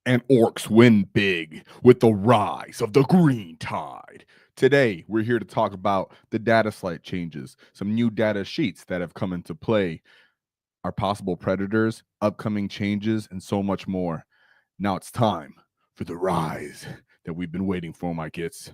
And orcs win big with the rise of the green tide. Today, we're here to talk about the Dataslate changes, some new data sheets that have come into play, our possible predators, upcoming changes, and so much more. Now it's time for the rise that we've been waiting for, my kits.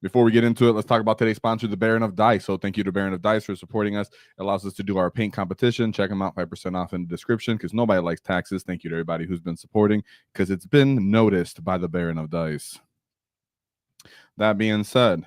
Before we get into it, let's talk about today's sponsor, the Baron of Dice. So thank you to Baron of Dice for supporting us. It allows us to do our paint competition. Check them out, 5% off in the description, because nobody likes taxes. Thank you to everybody who's been supporting, because it's been noticed by the Baron of Dice. That being said,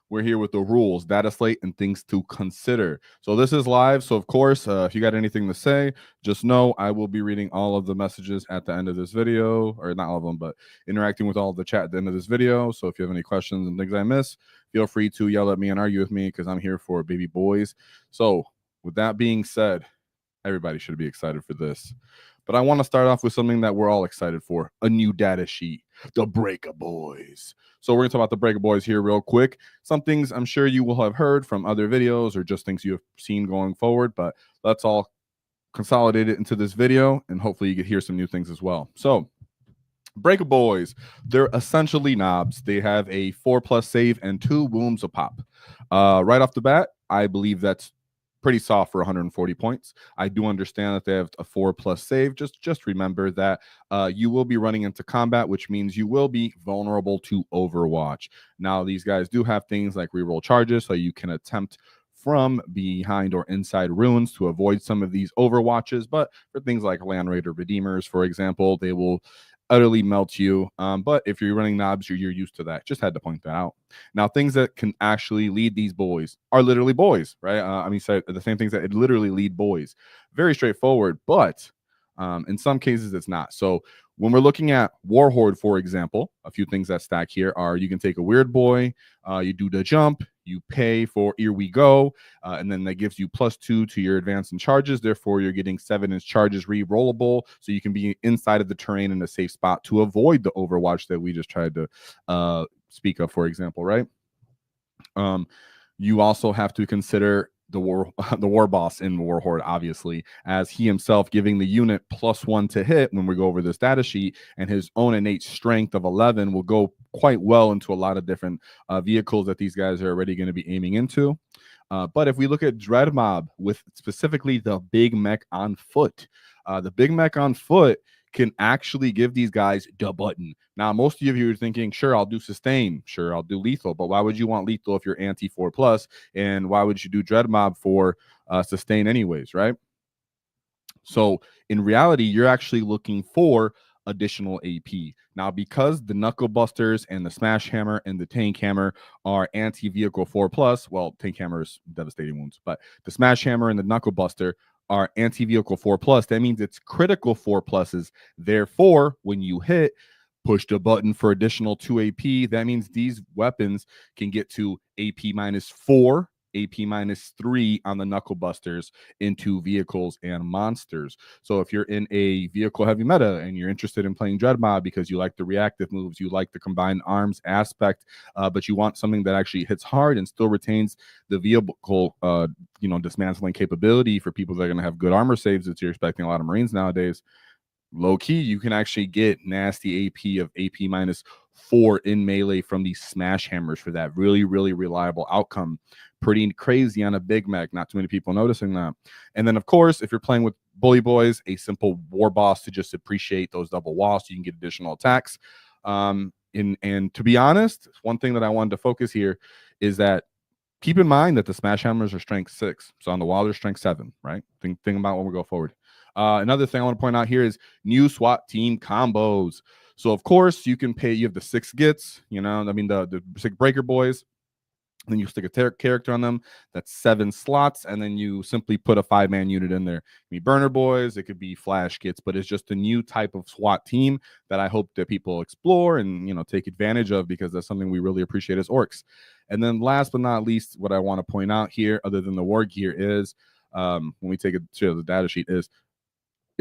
we're here with the rules, Dataslate, and things to consider. So this is live. So of course, if you got anything to say, just know I will be reading all of the messages at the end of this video, or not all of them, but interacting with all of the chat at the end of this video. So if you have any questions and things I miss, feel free to yell at me and argue with me, because I'm here for baby boys. So with that being said, everybody should be excited for this. But I want to start off with something that we're all excited for, a new data sheet, the Breaka Boyz. So we're going to talk about the Breaka Boyz here real quick. Some things I'm sure you will have heard from other videos or just things you have seen going forward, but let's all consolidate it into this video, and hopefully you can hear some new things as well. So Breaka Boyz, they're essentially knobs. They have a 4+ save and 2 wounds a pop. Right off the bat, I believe that's pretty soft for 140 points. I do understand that they have a 4+ save. Just remember that you will be running into combat, which means you will be vulnerable to Overwatch. Now, these guys do have things like reroll charges, so you can attempt from behind or inside ruins to avoid some of these Overwatches. But for things like Land Raider Redeemers, for example, they will utterly melt you. But if you're running knobs, you're used to that. Just had to point that out. Now, things that can actually lead these boys are literally boys, right? So the same things that literally lead boys. Very straightforward, but in some cases it's not. So when we're looking at Warhorde, for example, a few things that stack here are you can take a weird boy, you do the jump, you pay for Here We Go, and then that gives you +2 to your advance and charges. Therefore, you're getting 7-inch charges re-rollable, so you can be inside of the terrain in a safe spot to avoid the Overwatch that we just tried to speak of, for example, right? You also have to consider the war boss in Warhorde, obviously, as he himself giving the unit +1 to hit when we go over this data sheet, and his own innate strength of 11 will go quite well into a lot of different vehicles that these guys are already going to be aiming into. But if we look at Dread Mob with specifically the Big Mech on foot, the Big Mech on foot can actually give these guys the button. Now, most of you are thinking, sure, I'll do sustain. Sure, I'll do lethal. But why would you want lethal if you're anti 4+? And why would you do Dread Mob for sustain anyways, right? So in reality, you're actually looking for additional AP. Now, because the Knuckle Busters and the Smash Hammer and the Tank Hammer are anti-vehicle 4+, well, Tank Hammer is devastating wounds, but the Smash Hammer and the Knuckle Buster are anti-vehicle 4+. That means it's critical 4+s. Therefore, when you hit, push the button for additional 2 AP. That means these weapons can get to AP -4, AP -3 on the Knuckle Busters into vehicles and monsters. So if you're in a vehicle heavy meta and you're interested in playing Dread Mob because you like the reactive moves, you like the combined arms aspect, but you want something that actually hits hard and still retains the vehicle, dismantling capability for people that are going to have good armor saves, that you're expecting a lot of Marines nowadays, low key, you can actually get nasty AP of AP -4 in melee from these Smash Hammers for that really, really reliable outcome. Pretty crazy on a Big Mech. Not too many people noticing that. And then, of course, if you're playing with Bully Boys, a simple war boss to just appreciate those double walls so you can get additional attacks. And to be honest, one thing that I wanted to focus here is that keep in mind that the Smash Hammers are strength 6. So on the wall, they're strength 7, right? Think about when we go forward. Another thing I want to point out here is new SWAT team combos. So, of course, you can pay. You have the 6 gits, the 6 Breaka Boyz. Then you stick a character on them. That's 7 slots. And then you simply put a 5-man unit in there. It could be Burner Boys. It could be Flash Kits. But it's just a new type of SWAT team that I hope that people explore and, take advantage of, because that's something we really appreciate as Orks. And then last but not least, what I want to point out here, other than the war gear, is when we take it to the data sheet, is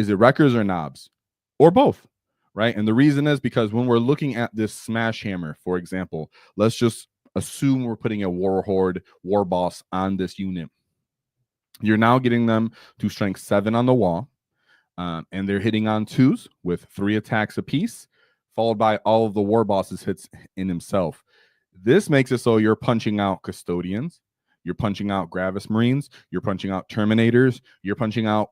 it wreckers or knobs? Or both, right? And the reason is because when we're looking at this Smash Hammer, for example, let's just assume we're putting a Warhorde war boss on this unit. You're now getting them to strength 7 on the wall, and they're hitting on 2s with 3 attacks apiece. followed by all of the war bosses hits in himself. This makes it so you're punching out custodians, you're punching out Gravis Marines, you're punching out Terminators, you're punching out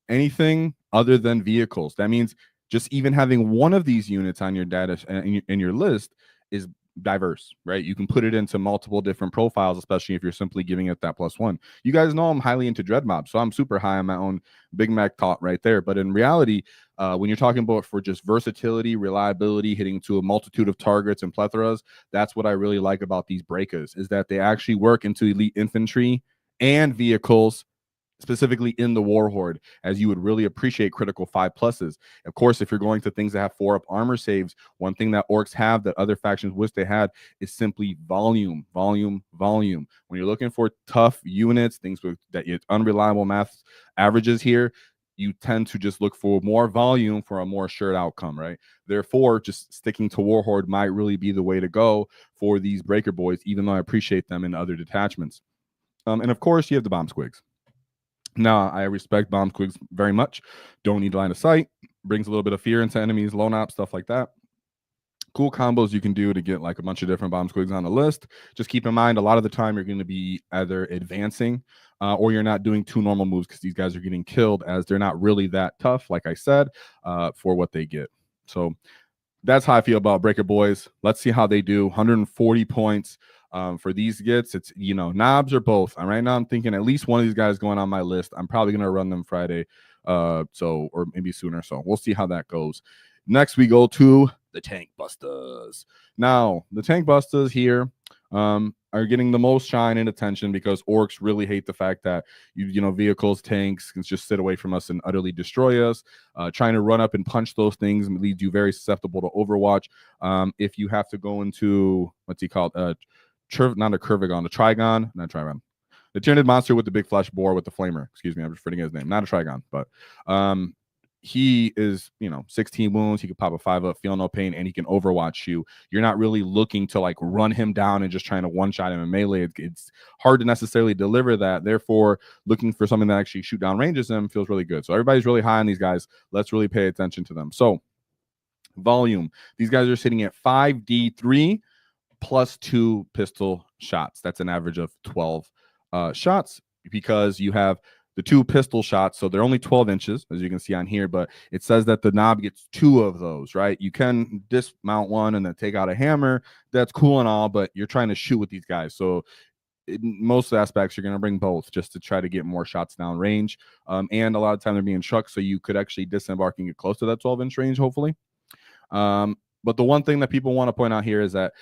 anything other than vehicles. That means just even having one of these units on your data in your list is diverse, right? You can put it into multiple different profiles, especially if you're simply giving it that +1. You guys know I'm highly into dread mobs, so I'm super high on my own Big Mac thought right there. But in reality, when you're talking about for just versatility, reliability, hitting to a multitude of targets and plethoras, that's what I really like about these Breakas, is that they actually work into elite infantry and vehicles, specifically in the Warhorde, as you would really appreciate critical 5+s. Of course, if you're going to things that have 4-up armor saves, one thing that Orks have that other factions wish they had is simply volume. When you're looking for tough units, things with that unreliable math averages here, you tend to just look for more volume for a more assured outcome, right? Therefore, just sticking to Warhorde might really be the way to go for these Breaka Boyz, even though I appreciate them in other detachments. And of course, you have the bomb squigs. Now, I respect bomb squigs very much. Don't need line of sight. Brings a little bit of fear into enemies, lone op, stuff like that. Cool combos you can do to get like a bunch of different bomb squigs on the list. Just keep in mind, a lot of the time you're going to be either advancing or you're not doing 2 normal moves because these guys are getting killed, as they're not really that tough, like I said, for what they get. So that's how I feel about Breaka Boyz. Let's see how they do. 140 points. For these gets, it's, you know, knobs or both. And right now I'm thinking at least one of these guys going on my list. I'm probably going to run them Friday, or maybe sooner. So we'll see how that goes. Next, we go to the Tankbustas. Now, the Tankbustas here are getting the most shine and attention because Orks really hate the fact that you know, vehicles, tanks can just sit away from us and utterly destroy us. Trying to run up and punch those things leads you very susceptible to Overwatch. If you have to go into, what's he called? Not a Kurvigon, a Trigon, not Trigon. The Tyranid monster with the big flesh boar with the flamer. Excuse me, I'm just forgetting his name. Not a Trigon, but he is, you know, 16 wounds. He could pop a 5-up, feel no pain, and he can Overwatch you. You're not really looking to like run him down and just trying to one-shot him in melee. It's hard to necessarily deliver that. Therefore, looking for something that actually shoot down ranges him feels really good. So everybody's really high on these guys. Let's really pay attention to them. So volume. These guys are sitting at 5d3 plus 2 pistol shots. That's an average of 12 shots, because you have the 2 pistol shots, so they're only 12 inches, as you can see on here, but it says that the knob gets 2 of those, right? You can dismount one and then take out a hammer. That's cool and all, but you're trying to shoot with these guys. So in most aspects, you're going to bring both just to try to get more shots down range. And a lot of time they're being chucked, so you could actually disembark and get close to that 12-inch range, hopefully. But the one thing that people want to point out here is that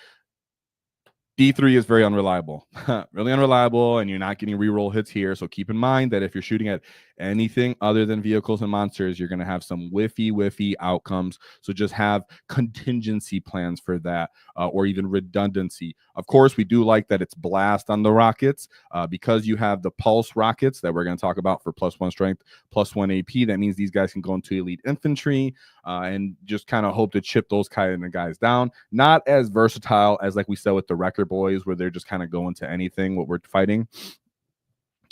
D3 is very unreliable, really unreliable, and you're not getting reroll hits here. So keep in mind that if you're shooting at anything other than vehicles and monsters, you're going to have some whiffy outcomes. So just have contingency plans for that, or even redundancy. Of course, we do like that it's blast on the rockets, because you have the pulse rockets that we're going to talk about for +1 strength, +1 AP. That means these guys can go into elite infantry and just kind of hope to chip those kind of guys down. Not as versatile as, like we said, with the Wrecker Boys, where they're just kind of going to anything what we're fighting.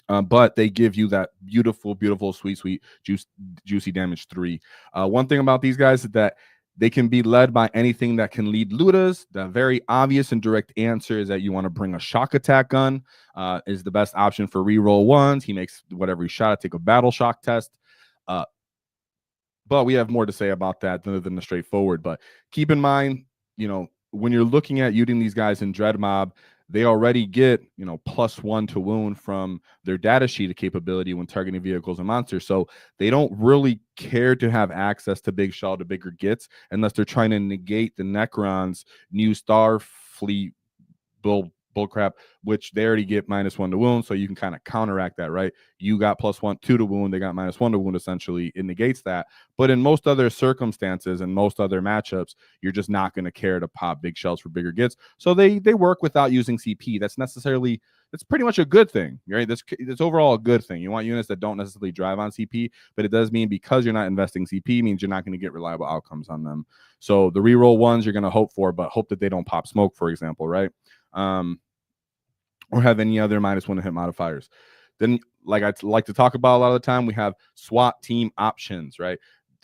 But they give you that beautiful, sweet, juicy damage 3. One thing about these guys is that they can be led by anything that can lead Ludas. The very obvious and direct answer is that you want to bring a shock attack gun. Is the best option for reroll 1s. He makes whatever he shot, take a battle shock test. But we have more to say about that than the straightforward. But keep in mind, you know, when you're looking at using these guys in Dread Mob, they already get, you know, +1 to wound from their data sheet capability when targeting vehicles and monsters. So they don't really care to have access to big shell to bigger gets unless they're trying to negate the Necron's new Starfleet bullcrap, which they already get -1 to wound, so you can kind of counteract that, right? You got +1, 2 to wound, they got -1 to wound, essentially. It negates that. But in most other circumstances and most other matchups, you're just not going to care to pop big shells for bigger gets. So they work without using CP. That's pretty much a good thing, right? That's overall a good thing. You want units that don't necessarily drive on CP, but it does mean because you're not investing CP means you're not going to get reliable outcomes on them. So the reroll 1s you're going to hope for, but hope that they don't pop smoke, for example, right? Or have any other -1 to hit modifiers. Then, like I like to talk about a lot of the time, we have SWAT team options, right?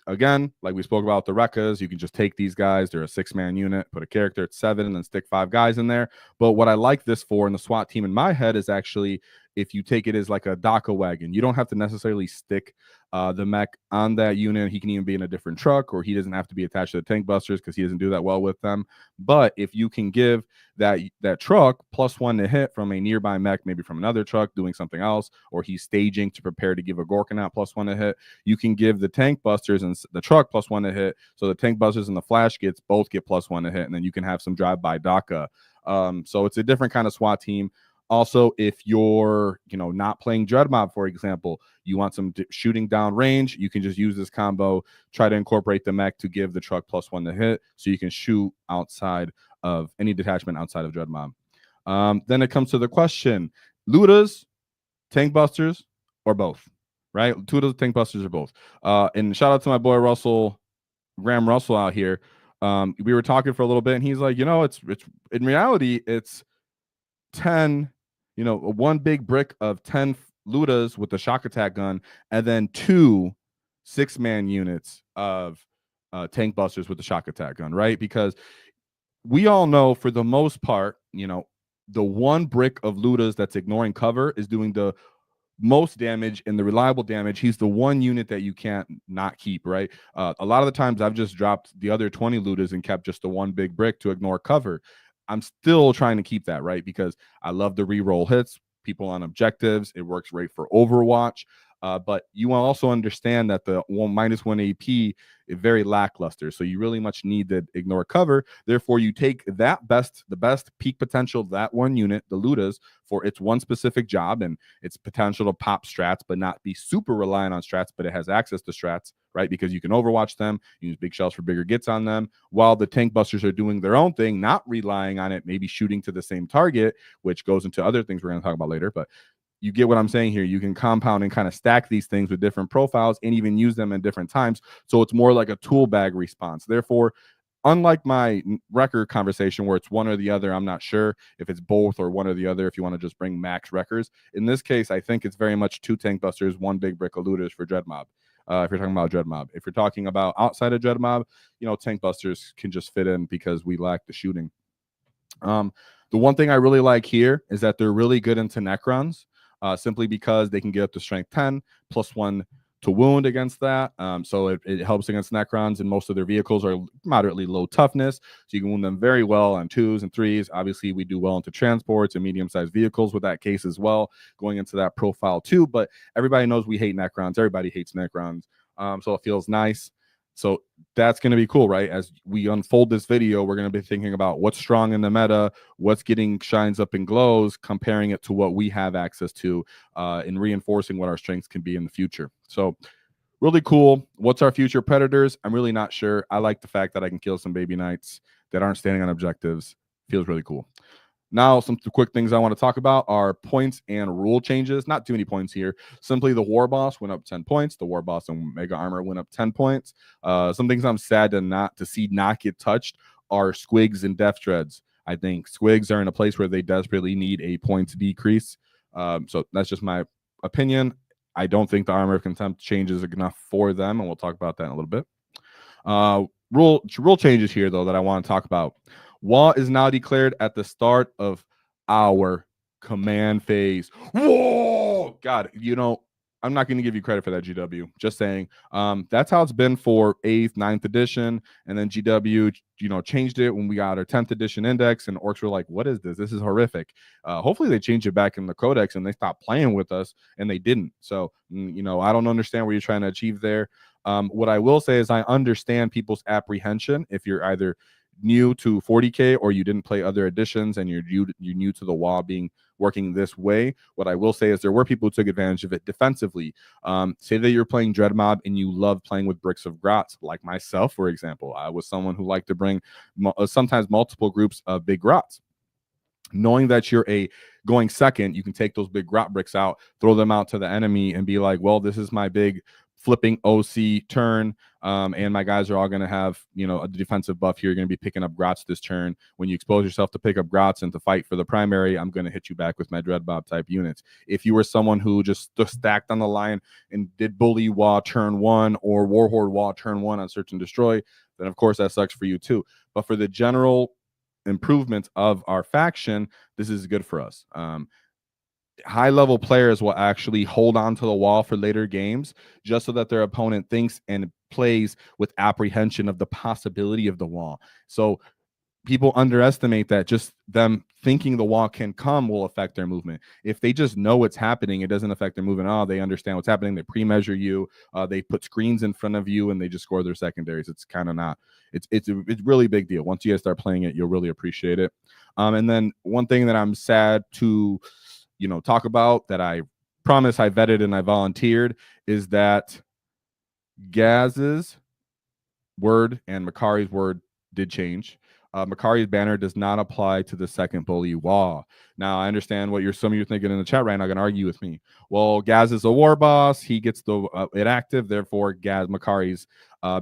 again, like we spoke about the Breakas, you can just take these guys. They're a 6-man unit, put a character at 7, and then stick 5 guys in there. But what I like this for in the SWAT team in my head is actually if you take it as like a DACA wagon, you don't have to necessarily stick the mech on that unit. He can even be in a different truck, or he doesn't have to be attached to the Tankbusters because he doesn't do that well with them. But if you can give that truck +1 to hit from a nearby mech, maybe from another truck doing something else, or he's staging to prepare to give a Gorkanaut +1 to hit, you can give the Tankbusters and the truck +1 to hit. So the Tankbusters and the Flash Gits both get +1 to hit, and then you can have some drive-by DACA. So it's a different kind of SWAT team. Also, if you're, not playing Dread Mob, for example, you want some shooting down range, you can just use this combo, try to incorporate the mech to give the truck +1 to hit, so you can shoot outside of any detachment outside of Dread Mob. Then it comes to the question, Ludas, Tankbusters, or both, right? Two of those Tankbusters or both. And shout out to my boy Graham Russell out here. We were talking for a little bit, and he's like, it's in reality, it's 10, one big brick of 10 Ludas with the shock attack gun, and then 2 6-man units of Tankbusters with the shock attack gun, right? Because we all know, for the most part, the one brick of Ludas that's ignoring cover is doing the most damage and the reliable damage. He's the one unit that you can't not keep, right? A lot of the times I've just dropped the other 20 Ludas and kept just the one big brick to ignore cover. I'm still trying to keep that, right? Because I love the reroll hits, people on objectives. It works great for Overwatch. But you also understand that the -1 AP is very lackluster. So you really much need to ignore cover. Therefore, you take the best peak potential of that one unit, the Ludas, for its one specific job and its potential to pop strats, but not be super reliant on strats, but it has access to strats, right? Because you can Overwatch them, use big shells for bigger gets on them, while the Tankbusters are doing their own thing, not relying on it, maybe shooting to the same target, which goes into other things we're going to talk about later. But you get what I'm saying here. You can compound and kind of stack these things with different profiles and even use them at different times. So it's more like a tool bag response. Therefore, unlike my record conversation where it's one or the other, I'm not sure if it's both or one or the other, if you want to just bring max records. In this case, I think it's very much 2 Tankbusters, 1 big brick of Ludas for Dread Mob. If you're talking about Dread Mob. If you're talking about outside of Dread Mob, Tankbusters can just fit in because we lack the shooting. The one thing I really like here is that they're really good into Necrons. Simply because they can get up to strength 10 +1 to wound against that. So it helps against Necrons, and most of their vehicles are moderately low toughness. So you can wound them very well on 2s and 3s. Obviously, we do well into transports and medium-sized vehicles with that case as well, going into that profile too. But everybody knows we hate Necrons. Everybody hates Necrons. So it feels nice. So that's going to be cool, right? As we unfold this video, we're going to be thinking about what's strong in the meta, what's getting shines up and glows, comparing it to what we have access to, and reinforcing what our strengths can be in the future. So really cool. What's our future predators? I'm really not sure. I like the fact that I can kill some baby knights that aren't standing on objectives. Feels really cool. Now, some quick things I want to talk about are points and rule changes. Not too many points here. Simply the War Boss went up 10 points. The War Boss and Mega Armor went up 10 points. Some things I'm sad to see not get touched are Squigs and Death Dreads. I think Squigs are in a place where they desperately need a points decrease. So that's just my opinion. I don't think the Armor of Contempt changes enough for them, and we'll talk about that in a little bit. Rule changes here, though, that I want to talk about. WAAAGH is now declared at the start of our command phase. Whoa! God, I'm not going to give you credit for that, GW. Just saying. That's how it's been for 8th, 9th edition. And then GW, changed it when we got our 10th edition index. And Orks were like, what is this? This is horrific. Hopefully they change it back in the codex and they stop playing with us. And they didn't. So, I don't understand what you're trying to achieve there. What I will say is I understand people's apprehension if you're either new to 40K or you didn't play other editions and you're new to the WAAAGH working this way. What I will say is there were people who took advantage of it defensively. Say that you're playing Dread Mob and you love playing with bricks of grots, like myself, for example. I was someone who liked to bring sometimes multiple groups of big grots. Knowing that you're going second, you can take those big grot bricks out, throw them out to the enemy, and be like, well, this is my big flipping OC turn. And my guys are all going to have, you know, a defensive buff here. You're going to be picking up Grots this turn. When you expose yourself to pick up Grots and to fight for the primary, I'm going to hit you back with my Dreadbob type units. If you were someone who just stacked on the line and did Bully WAAAGH turn 1 or Warhorde WAAAGH turn 1 on Search and Destroy, then of course that sucks for you too. But for the general improvements of our faction, this is good for us. High-level players will actually hold on to the wall for later games just so that their opponent thinks and plays with apprehension of the possibility of the wall. So people underestimate that just them thinking the wall can come will affect their movement. If they just know it's happening, it doesn't affect their movement at all. They understand what's happening. They pre-measure you. They put screens in front of you, and they just score their secondaries. It's kind of not. It's a really big deal. Once you guys start playing it, you'll really appreciate it. And then one thing that I'm sad to, you know, talk about that I promise I vetted and I volunteered is that Gaz's word and Makari's word did change. Makari's banner does not apply to the second Bully WAAAGH. Now, I understand what some of you are thinking in the chat right now, going to argue with me. Well, Gaz is a war boss. He gets it active. Therefore, Makari's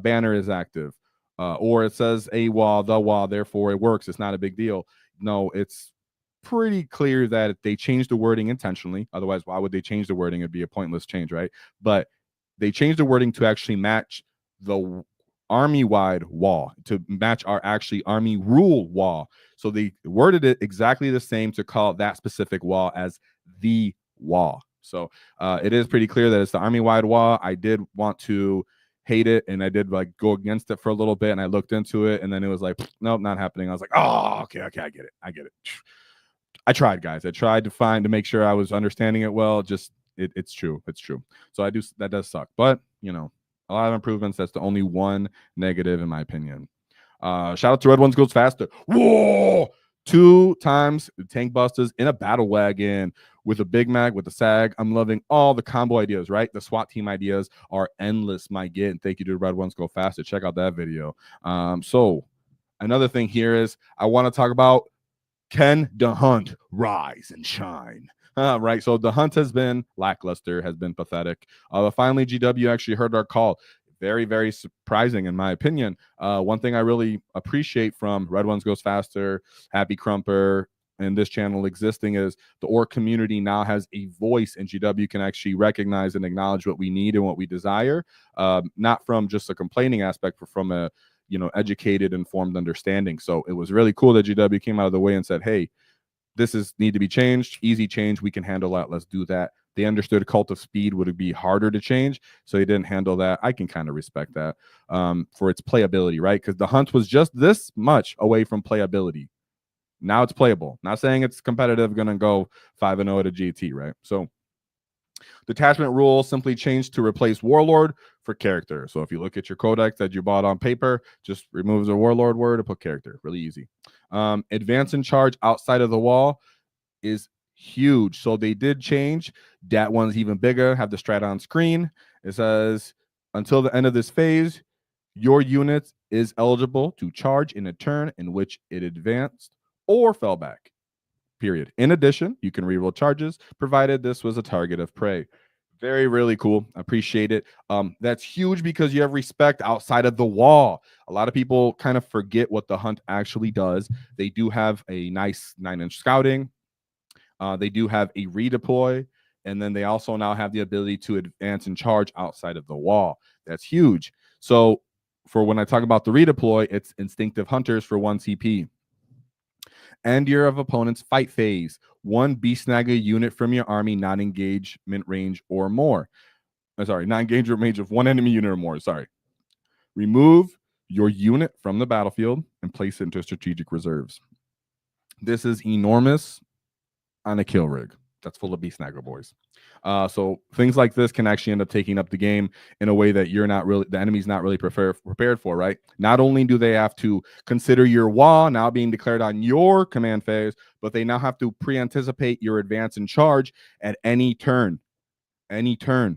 banner is active. Or it says a WAAAGH, the WAAAGH, therefore it works. It's not a big deal. No, it's pretty clear that they changed the wording intentionally. Otherwise, why would they change the wording? It'd be a pointless change, right? But they changed the wording to actually match the army-wide wall, to match our actually army rule wall. So they worded it exactly the same to call that specific wall as the wall. So it is pretty clear that it's the army-wide wall. I did want to hate it, and I did like go against it for a little bit, and I looked into it, and then it was like, nope, not happening. I was like, oh, okay, I get it. I tried, guys. I tried to make sure I was understanding it well. Just it's true. So that does suck. But you know, a lot of improvements. That's the only one negative in my opinion. Shout out to Red Ones Goes Faster. Whoa! 2 times Tankbustas in a battle wagon with a Big Mac with a SAG. I'm loving all the combo ideas, right? The SWAT team ideas are endless, my get. And thank you to Red Ones Go Faster. Check out that video. So another thing here is I want to talk about, can the hunt rise and shine? Right. So the hunt has been lackluster, has been pathetic. Finally, GW actually heard our call. Very, very surprising, in my opinion. One thing I really appreciate from Red Ones Goes Faster, Happy Crumper, and this channel existing is the Ork community now has a voice, and GW can actually recognize and acknowledge what we need and what we desire, not from just a complaining aspect, but from a educated, informed understanding. So it was really cool that GW came out of the way and said, hey, this need to be changed. Easy change. We can handle that. Let's do that. They understood Cult of Speed would be harder to change, so they didn't handle that. I can kind of respect that for its playability, right? Because the hunt was just this much away from playability. Now it's playable. Not saying it's competitive, going to go 5-0 at a GT, right? So detachment rule simply changed to replace Warlord for character. So if you look at your codex that you bought on paper, just remove the Warlord word and put character. Really easy. Advance and charge outside of the wall is huge. So they did change. That one's even bigger. Have the strat on screen. It says, until the end of this phase, your unit is eligible to charge in a turn in which it advanced or fell back. Period. In addition, you can reroll charges, provided this was a target of prey. Very, really cool. Appreciate it. That's huge because you have respect outside of the wall. A lot of people kind of forget what the hunt actually does. They do have a nice 9-inch scouting. They do have a redeploy. And then they also now have the ability to advance and charge outside of the wall. That's huge. So for when I talk about the redeploy, it's instinctive hunters for 1 CP. End your opponent's fight phase. 1 B-snagger unit from your army, not engagement range or more. Not engagement range of 1 enemy unit or more. Remove your unit from the battlefield and place it into strategic reserves. This is enormous on a kill rig that's full of B-snagger boys. So things like this can actually end up taking up the game in a way that the enemy's not really prepared for, right? Not only do they have to consider your wall now being declared on your command phase, but they now have to pre-anticipate your advance and charge at any turn.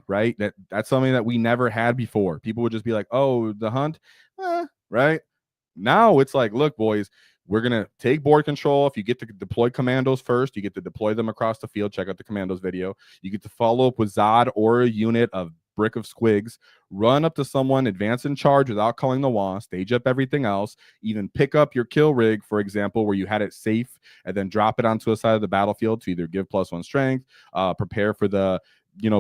Right? That's something that we never had before. People would just be like, oh, the hunt, right? Now it's like, look, boys, we're going to take board control. If you get to deploy commandos first, you get to deploy them across the field. Check out the commandos video. You get to follow up with Zod or a unit of brick of squigs, run up to someone, advance in charge without calling the WAAAGH, stage up everything else, even pick up your kill rig, for example, where you had it safe, and then drop it onto a side of the battlefield to either give +1 strength, prepare for the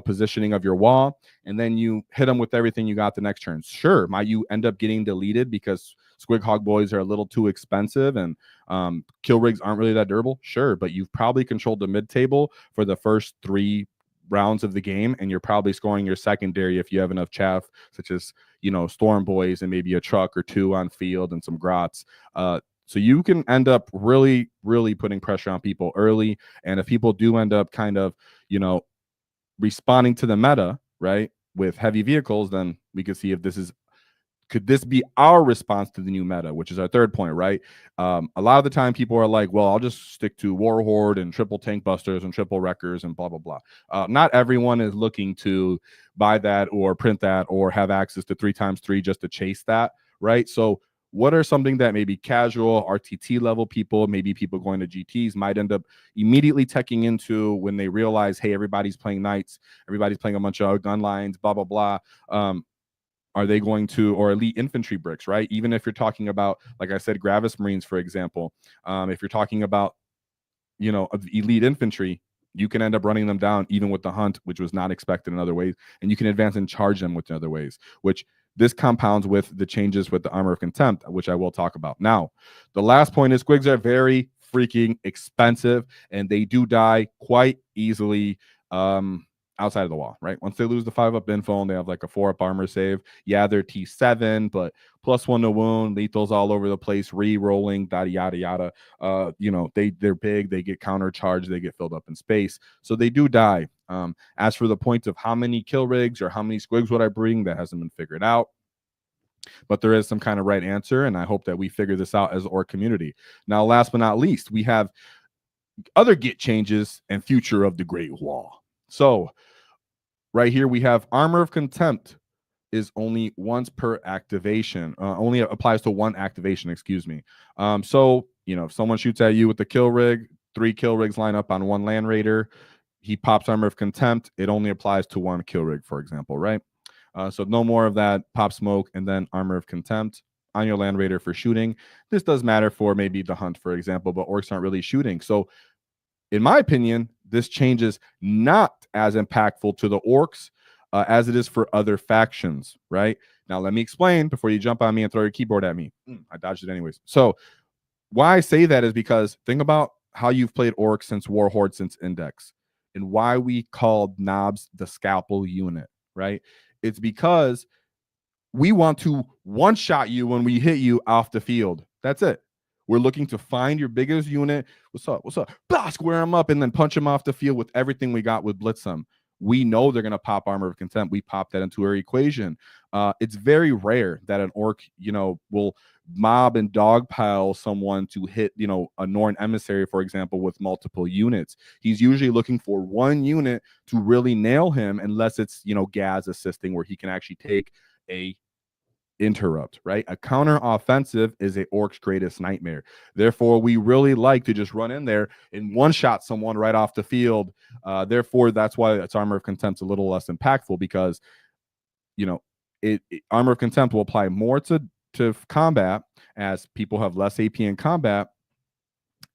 positioning of your wall, and then you hit them with everything you got the next turn. Sure, might you end up getting deleted because Squig Hog Boys are a little too expensive and kill rigs aren't really that durable? Sure, but you've probably controlled the mid table for the first 3 rounds of the game, and you're probably scoring your secondary if you have enough chaff, such as Storm Boys and maybe a truck or 2 on field and some grots. So you can end up really, really putting pressure on people early, and if people do end up kind of responding to the meta, right, with heavy vehicles, then we could see if could this be our response to the new meta, which is our third point, right? A lot of the time people are like, well, I'll just stick to Warhorde and triple Tankbustas and triple Wreckers and blah, blah, blah. Not everyone is looking to buy that or print that or have access to 3x3 just to chase that, right? So what are something that maybe casual RTT level people, maybe people going to GTs might end up immediately teching into when they realize, hey, everybody's playing Knights, everybody's playing a bunch of gun lines, blah, blah, blah. Are they going to, or elite infantry bricks, right? Even if you're talking about, like I said, Gravis Marines, for example, if you're talking about, elite infantry, you can end up running them down even with the hunt, which was not expected in other ways. And you can advance and charge them with other ways, which this compounds with the changes with the Armor of Contempt, which I will talk about. Now, the last point is squigs are very freaking expensive, and they do die quite easily outside of the wall, right? Once they lose the 5-up info and they have like a 4-up armor save, yeah, they're T7, but +1 to wound, lethals all over the place, re-rolling, yada, yada. They're big, they get countercharged, they get filled up in space. So they do die. As for the point of how many kill rigs or how many squigs would I bring, that hasn't been figured out. But there is some kind of right answer, and I hope that we figure this out as an orc community. Now, last but not least, we have other git changes and future of the Great WAAAGH. So right here we have Armor of Contempt is only once per activation, only applies to 1 activation, excuse me. So if someone shoots at you with the kill rig, 3 kill rigs line up on 1 land raider, he pops Armor of Contempt, it only applies to 1 kill rig, for example, right? So no more of that pop smoke and then Armor of Contempt on your land raider for shooting. This does matter for maybe the hunt, for example, but orcs aren't really shooting. So in my opinion, this change is not as impactful to the orcs as it is for other factions, right? Now, let me explain before you jump on me and throw your keyboard at me. I dodged it anyways. So why I say that is because think about how you've played orcs since Warhorde, since Index, and why we called knobs the scalpel unit, right? It's because we want to one-shot you when we hit you off the field. That's it. We're looking to find your biggest unit. What's up? What's up? Blah, square them up and then punch them off the field with everything we got with blitz them. We know they're going to pop Armor of Contempt. We pop that into our equation. It's very rare that an orc, will mob and dogpile someone to hit, a Norn emissary, for example, with multiple units. He's usually looking for 1 unit to really nail him, unless it's, Gaz assisting where he can actually take a interrupt, right? A counter offensive is a orc's greatest nightmare. Therefore, we really like to just run in there and one-shot someone right off the field. Therefore, that's why its Armor of Contempt is a little less impactful, because Armor of Contempt will apply more to combat as people have less AP in combat,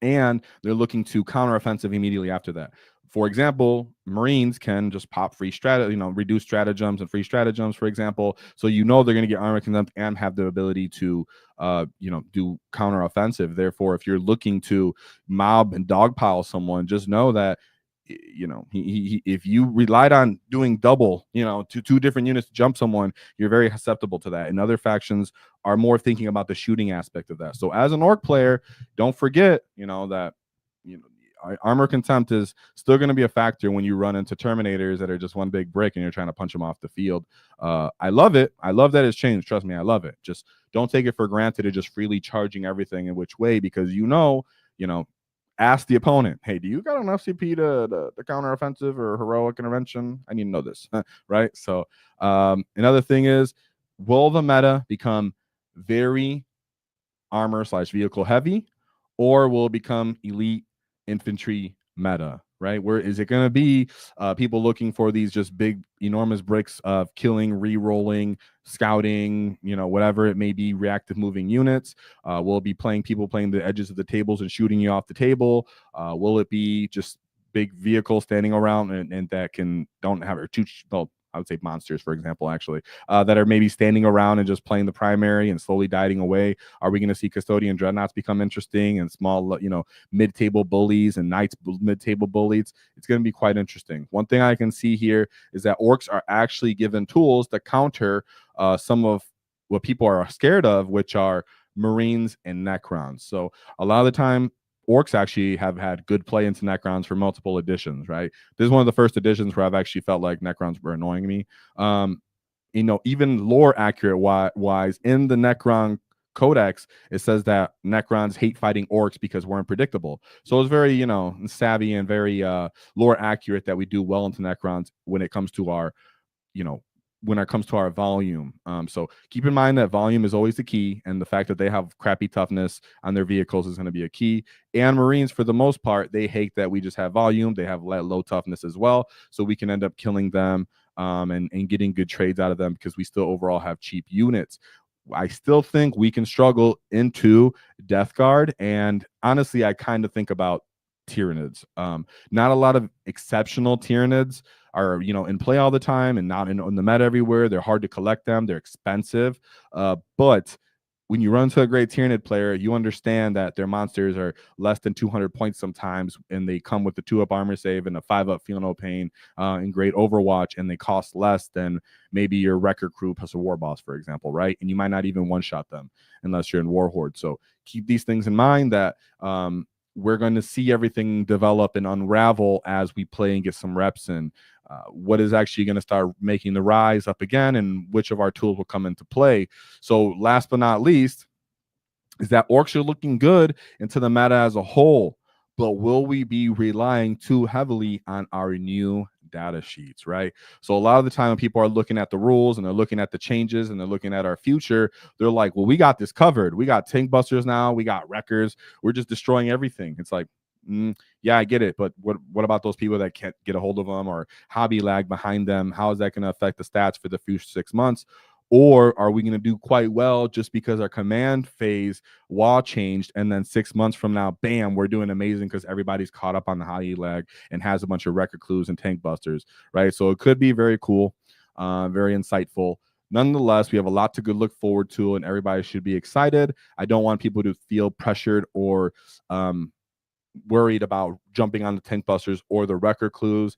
and they're looking to counter offensive immediately after that. For example, Marines can just pop free reduce stratagems and free stratagems, for example. So they're going to get Armor Contempt and have the ability to do counter offensive. Therefore, if you're looking to mob and dogpile someone, just know that if you relied on doing double, to 2 different units to jump someone, you're very susceptible to that. And other factions are more thinking about the shooting aspect of that. So as an orc player, don't forget, that Armor Contempt is still going to be a factor when you run into Terminators that are just 1 big brick and you're trying to punch them off the field. I love it. I love that it's changed. Trust me, I love it. Just don't take it for granted of just freely charging everything in which way, because ask the opponent, hey, do you got enough CP to counter offensive or heroic intervention? I need to know this, right? So another thing is, will the meta become very armor/vehicle heavy, or will it become elite infantry meta, right? Where is it going to be people looking for these just big, enormous bricks of killing, re-rolling, scouting, whatever it may be, reactive moving units? Will it be people playing the edges of the tables and shooting you off the table? Will it be just big vehicles standing around and that don't have or well, I would say monsters, for example, actually, that are maybe standing around and just playing the primary and slowly dying away? Are we going to see custodian dreadnoughts become interesting and small, mid-table bullies and knights mid-table bullies? It's going to be quite interesting. One thing I can see here is that orcs are actually given tools to counter some of what people are scared of, which are Marines and Necrons. So a lot of the time, orcs actually have had good play into Necrons for multiple editions, right? This is one of the first editions where I've actually felt like Necrons were annoying me. Even lore accurate wise, in the Necron Codex, it says that Necrons hate fighting orcs because we're unpredictable. So it's very, savvy and very lore accurate that we do well into Necrons when it comes to our, volume. So keep in mind that volume is always the key, and the fact that they have crappy toughness on their vehicles is going to be a key. And Marines, for the most part, they hate that we just have volume. They have low toughness as well, so we can end up killing them and getting good trades out of them because we still overall have cheap units. I still think we can struggle into Death Guard, and honestly, I kind of think about Tyranids. Not a lot of exceptional Tyranids are in play all the time and not in the meta everywhere. They're hard to collect them. They're expensive. But when you run into a great Tyranid player, you understand that their monsters are less than 200 points sometimes, and they come with the 2-up armor save and a 5-up feel no pain in Great Overwatch, and they cost less than maybe your Wrecker crew plus a War Boss, for example, right? And you might not even one-shot them unless you're in Warhorde. So keep these things in mind that we're going to see everything develop and unravel as we play and get some reps in. What is actually going to start making the rise up again, and which of our tools will come into play. So last but not least is that orcs are looking good into the meta as a whole, but will we be relying too heavily on our new data sheets, right? So a lot of the time when people are looking at the rules and they're looking at the changes and they're looking at our future, they're like, well, we got this covered. We got Tankbustas now. We got Wreckers. We're just destroying everything. It's like, yeah, I get it, but what about those people that can't get a hold of them or hobby lag behind them? How is that going to affect the stats for the future 6 months? Or are we going to do quite well just because our command phase WAAAGH changed, and then 6 months from now, bam, we're doing amazing because everybody's caught up on the hobby lag and has a bunch of record clues and Tankbusters, right? So it could be very cool, very insightful. Nonetheless, we have a lot to look forward to, and everybody should be excited. I don't want people to feel pressured or worried about jumping on the Tankbusters or the Wrecker crews.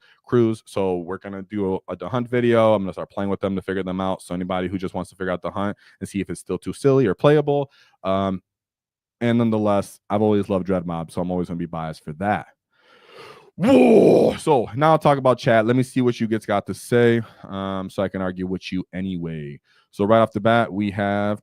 So we're going to do the hunt video. I'm going to start playing with them to figure them out. So anybody who just wants to figure out the hunt and see if it's still too silly or playable. And nonetheless, I've always loved Dread Mob, so I'm always going to be biased for that. Whoa! So now I'll talk about chat. Let me see what you got to say so I can argue with you anyway. So right off the bat, we have...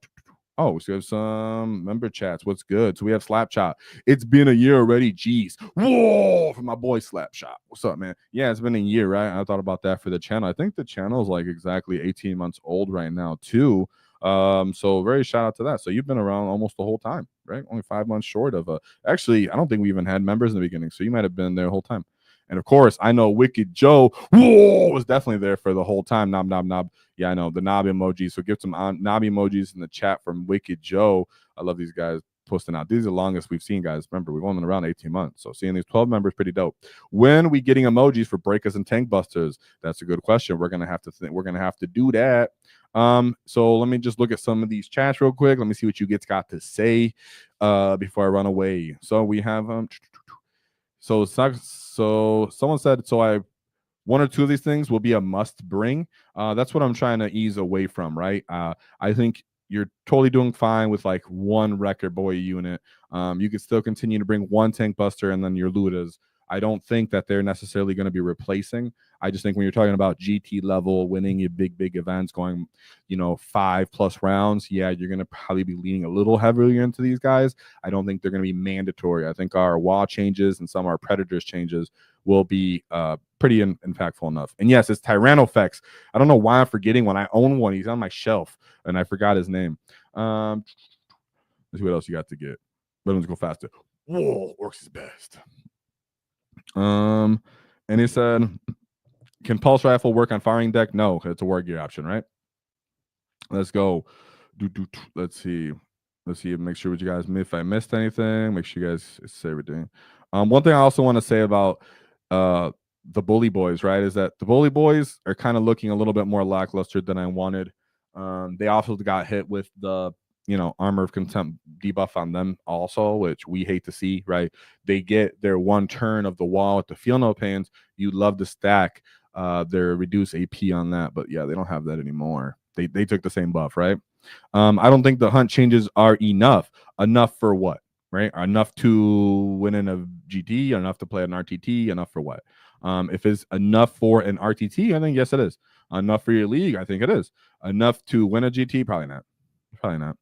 Oh, so we have some member chats. What's good? So we have Slapshot. It's been a year already. Jeez. Whoa! For my boy Slapshot. What's up, man? Yeah, it's been a year, right? I thought about that for the channel. I think the channel is like exactly 18 months old right now, too. So very shout out to that. So you've been around almost the whole time, right? Only 5 months short of actually, I don't think we even had members in the beginning. So you might have been there the whole time. And of course, I know Wicked Joe was definitely there for the whole time. Knob, knob, knob. Yeah, I know the knob emojis. So give some knob emojis in the chat from Wicked Joe. I love these guys posting out. These are the longest we've seen, guys. Remember, we've only been around 18 months. So seeing these 12 members, pretty dope. When we getting emojis for Breakas and Tankbusters? That's a good question. We're gonna have to think. We're gonna have to do that. So let me just look at some of these chats real quick. Let me see what you got to say before I run away. So we have So someone said, so one or two of these things will be a must bring. That's what I'm trying to ease away from, right? I think you're totally doing fine with like one Wrecker Boy unit. You could still continue to bring one Tankbuster and then your Ludas. I don't think that they're necessarily going to be replacing. I just think when you're talking about GT level, winning your big events, going, 5+ rounds, yeah, you're going to probably be leaning a little heavier into these guys. I don't think they're going to be mandatory. I think our WAAAGH changes and some of our Predators changes will be pretty impactful enough. And yes, it's Tyrannofex. I don't know why I'm forgetting when I own one. He's on my shelf, and I forgot his name. Let's see what else you got to get. But let's go faster. Whoa, Orks is best. And he said, can pulse rifle work on firing deck? No, it's a war gear option, right? Let's go. Let's see. Make sure what you guys, if I missed anything, make sure you guys say everything. One thing I also want to say about the Bully Boys, right, is that the Bully Boys are kind of looking a little bit more lackluster than I wanted. They also got hit with the Armor of Contempt debuff on them also, which we hate to see, right? They get their one turn of the wall with the feel no pains. You'd love to stack their reduced AP on that, but yeah, they don't have that anymore. They took the same buff, right? I don't think the hunt changes are enough. Enough for what, right? Enough to win in a GT, enough to play an RTT, enough for what? If it's enough for an RTT, I think yes, it is. Enough for your league, I think it is. Enough to win a GT, probably not. Probably not.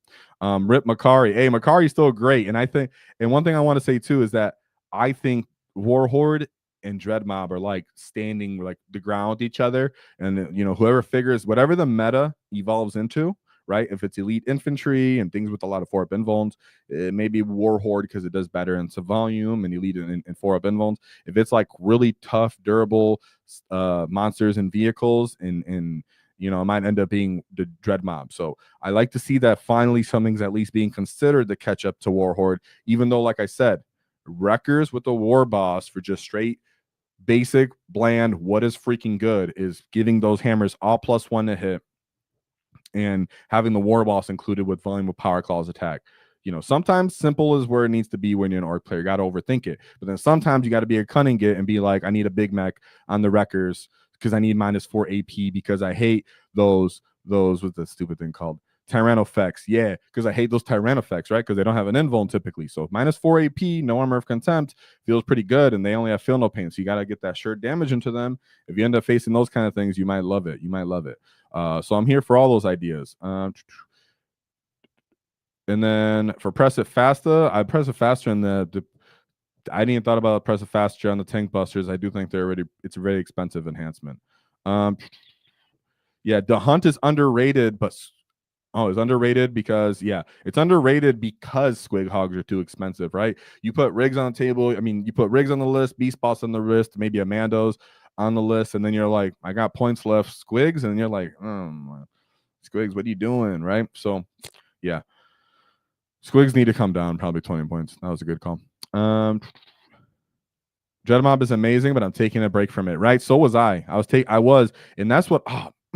Rip Makari. Hey, Makari's still great. And I think, and one thing I want to say too is that I think Warhorde and Dreadmob are like standing like the ground with each other. And whoever figures whatever the meta evolves into, right? If it's elite infantry and things with a lot of 4-up invulns, it may be Warhorde because it does better in some volume and elite in 4-up invulns. If it's like really tough, durable monsters and vehicles and it might end up being the Dreadmob. So I like to see that finally something's at least being considered to catch up to Warhorde, even though, like I said, Wreckers with the War Boss for just straight basic bland what is freaking good is giving those hammers all +1 to hit and having the War Boss included with volume of Power Claws attack. Sometimes simple is where it needs to be when you're an Orc player. You got to overthink it. But then sometimes you got to be a cunning git and be like, I need a big mech on the Wreckers because I need -4 AP because I hate those what's the stupid thing called? Tyrannofex. Yeah, because I hate those Tyrannofex, right? Because they don't have an invuln typically. So -4 AP, no Armor of Contempt feels pretty good, and they only have feel no pain. So you got to get that shirt damage into them. If you end up facing those kind of things, you might love it. You might love it. So I'm here for all those ideas. And then for Press It Faster, I press it faster in the I didn't even thought about Press It Faster on the Tankbustas. I do think it's a very expensive enhancement. Yeah, the hunt is underrated, but it's underrated because it's underrated because Squig Hogs are too expensive, right? You put rigs on the table. I mean, you put rigs on the list, Beast Boss on the wrist, maybe a Mandos on the list, and then you're like, I got points left, Squigs, and you're like, Squigs, what are you doing, right? So, yeah, Squigs need to come down probably 20 points. That was a good call. Dreadmob is amazing, but I'm taking a break from it, right? So was I. I was, and that's what.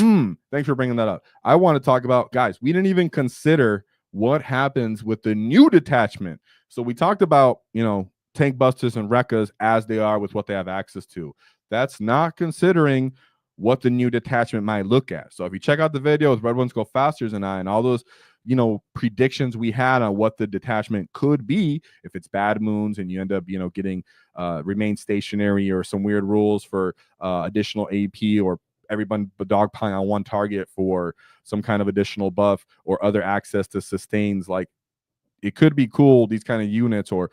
Thanks for bringing that up. I want to talk about, guys. We didn't even consider what happens with the new detachment. So we talked about, Tankbustas and Rekkas as they are with what they have access to. That's not considering what the new detachment might look at. So if you check out the video with Red Ones Go Faster and I and all those, predictions we had on what the detachment could be, if it's bad moons and you end up, getting remain stationary or some weird rules for additional AP or everyone dogpiling on one target for some kind of additional buff or other access to sustains, like it could be cool, these kind of units, or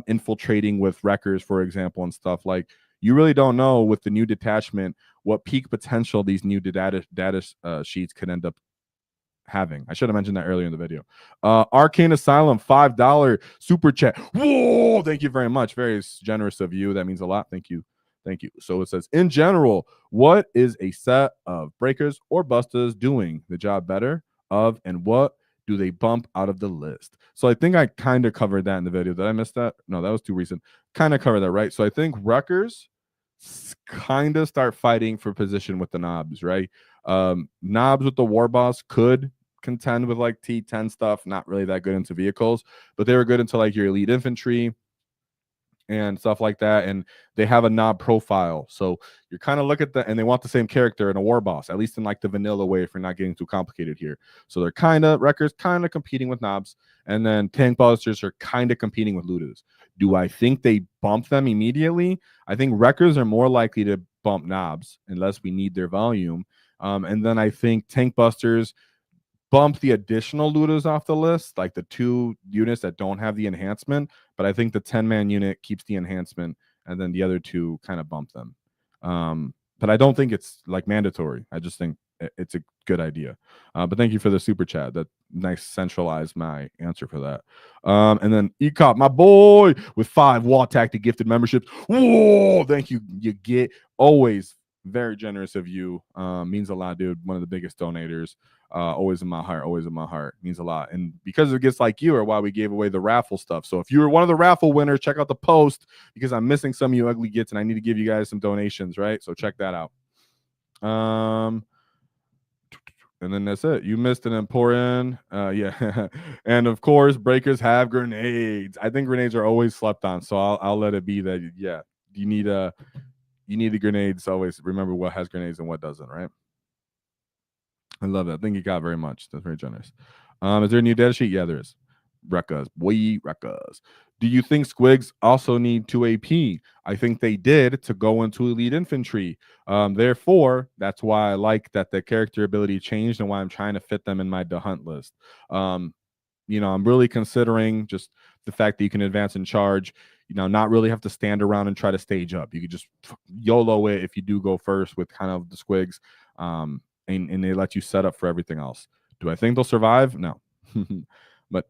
infiltrating with Wreckers, for example, and stuff. Like, you really don't know with the new detachment what peak potential these new data sheets could end up having. I should have mentioned that earlier in the video. Arcane Asylum, $5 super chat. Whoa, thank you very much. Very generous of you. That means a lot. Thank you. Thank you. So it says, in general, what is a set of breakers or bustas doing the job better of, and what do they bump out of the list? So I think I kind of covered that in the video. Did I miss that? No, that was too recent. Kind of covered that, right? So I think Wreckers kind of start fighting for position with the knobs, right? Knobs with the War Boss could contend with like T10 stuff, not really that good into vehicles, but they were good into like your elite infantry and stuff like that, and they have a knob profile. So you're kind of look at that, and they want the same character in a War Boss, at least in like the vanilla way, if you're not getting too complicated here. So they're Wreckers kind of competing with knobs, and then Tankbusters are kind of competing with Ludas. Do I think they bump them immediately? I think Wreckers are more likely to bump knobs unless we need their volume. And then I think Tankbusters bump the additional Ludas off the list, like the 2 units that don't have the enhancement. But I think the 10-man unit keeps the enhancement, and then the other 2 kind of bump them. But I don't think it's like mandatory. I just think it's a good idea. But thank you for the super chat. That nice centralized my answer for that. And then Ecop, my boy, with 5 Waaaghtaktiks gifted memberships. Whoa, thank you. You get always very generous of you. Means a lot, dude. One of the biggest donators. Always in my heart. Always in my heart. Means a lot. And because of gifts like you are why we gave away the raffle stuff. So if you were one of the raffle winners, check out the post because I'm missing some of you ugly gits and I need to give you guys some donations, right? So check that out. And then that's it. You missed an important, yeah. And of course, breakers have grenades. I think grenades are always slept on, so I'll let it be that. Yeah, you need the grenades. Always remember what has grenades and what doesn't, right? I love that. Thank you, God, very much. That's very generous. Is there a new data sheet? Yeah, there is. Brekas. Do you think squigs also need 2 AP? I think they did to go into elite infantry. Therefore, that's why I like that the character ability changed and why I'm trying to fit them in my to hunt list. I'm really considering just the fact that you can advance and charge, not really have to stand around and try to stage up. You could just YOLO it if you do go first with kind of the squigs, and they let you set up for everything else. Do I think they'll survive? No. But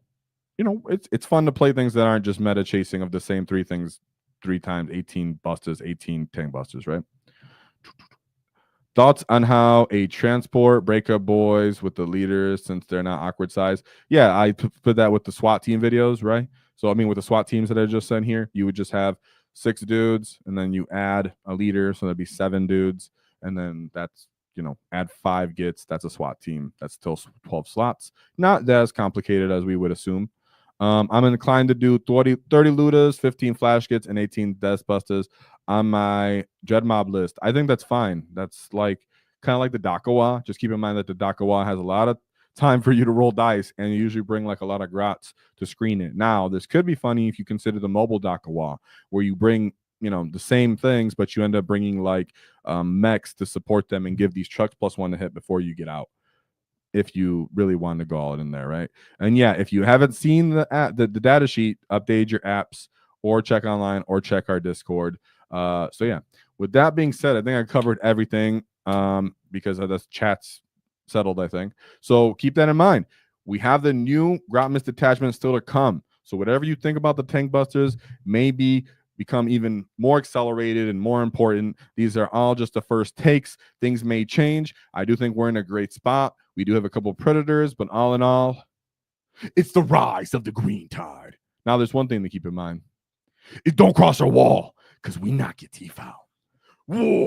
it's fun to play things that aren't just meta chasing of the same 3 things 3 times, 18 bustas, 18 Tankbustas, right? Thoughts on how a transport Breaka Boyz with the leaders since they're not awkward size? Yeah, I put that with the SWAT team videos, right? So I mean, with the SWAT teams that I just sent here, you would just have 6 dudes, and then you add a leader, so that'd be 7 dudes, and then that's add 5 gits. That's a SWAT team. That's still 12 slots. Not as complicated as we would assume. I'm inclined to do 30 Ludas, 15 Flash Gits, and 18 Dataslate on my Dread Mob list. I think that's fine. That's kind of like the Breaka WAAAGH. Just keep in mind that the Breaka WAAAGH has a lot of time for you to roll dice, and you usually bring a lot of grots to screen it. Now, this could be funny if you consider the mobile Breaka WAAAGH, where you bring the same things, but you end up bringing mechs to support them and give these trucks +1 to hit before you get out. If you really want to go all in there, right? And yeah, if you haven't seen the data sheet, update your apps or check online or check our Discord. So yeah, with that being said, I think I covered everything because of the chat's settled, I think. So keep that in mind. We have the new Grotmist detachment still to come. So whatever you think about the Tankbustas, maybe become even more accelerated and more important. These are all just the first takes. Things may change. I do think we're in a great spot. We do have a couple of predators, but all in all, it's the rise of the green tide. Now, there's one thing to keep in mind. Don't cross our wall, because we knock your teeth out. Whoa.